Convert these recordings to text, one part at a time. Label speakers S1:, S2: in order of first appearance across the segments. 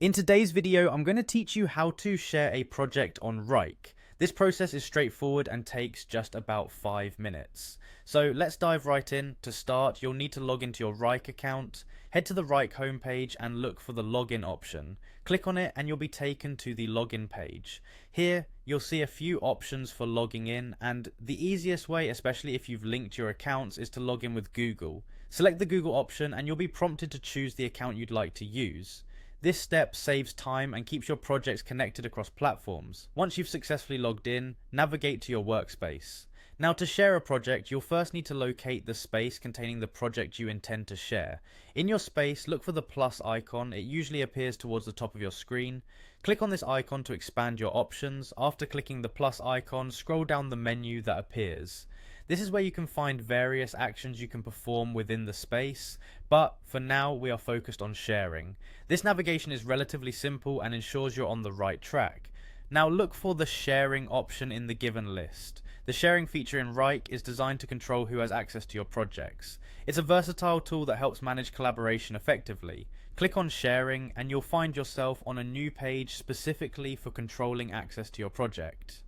S1: In today's video, I'm going to teach you how to share a project on Wrike. This process is straightforward and takes just about 5 minutes. So let's dive right in. To start, you'll need to log into your Wrike account, head to the Wrike homepage and look for the login option. Click on it and you'll be taken to the login page. Here, you'll see a few options for logging in, and the easiest way, especially if you've linked your accounts, is to log in with Google. Select the Google option and you'll be prompted to choose the account you'd like to use. This step saves time and keeps your projects connected across platforms. Once you've successfully logged in, navigate to your workspace. Now, to share a project, you'll first need to locate the space containing the project you intend to share. In your space, look for the plus icon. It usually appears towards the top of your screen. Click on this icon to expand your options. After clicking the plus icon, scroll down the menu that appears. This is where you can find various actions you can perform within the space, but for now we are focused on sharing. This navigation is relatively simple and ensures you're on the right track. Now look for the sharing option in the given list. The sharing feature in Wrike is designed to control who has access to your projects. It's a versatile tool that helps manage collaboration effectively. Click on sharing and you'll find yourself on a new page specifically for controlling access to your project.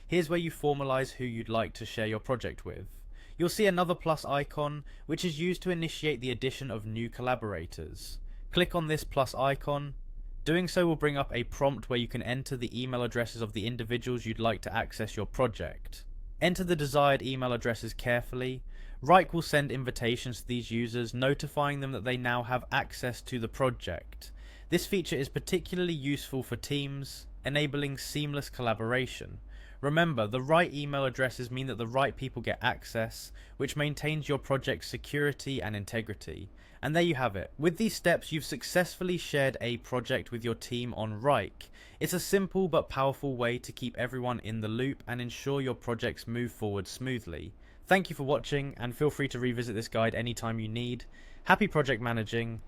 S1: Here's where you formalize who you'd like to share your project with. You'll see another plus icon, which is used to initiate the addition of new collaborators. Click on this plus icon. Doing so will bring up a prompt where you can enter the email addresses of the individuals you'd like to access your project. Enter the desired email addresses carefully. Wrike will send invitations to these users, notifying them that they now have access to the project. This feature is particularly useful for teams, enabling seamless collaboration. Remember, the right email addresses mean that the right people get access, which maintains your project's security and integrity. And there you have it. With these steps, you've successfully shared a project with your team on Wrike. It's a simple but powerful way to keep everyone in the loop and ensure your projects move forward smoothly. Thank you for watching, and feel free to revisit this guide anytime you need. Happy project managing.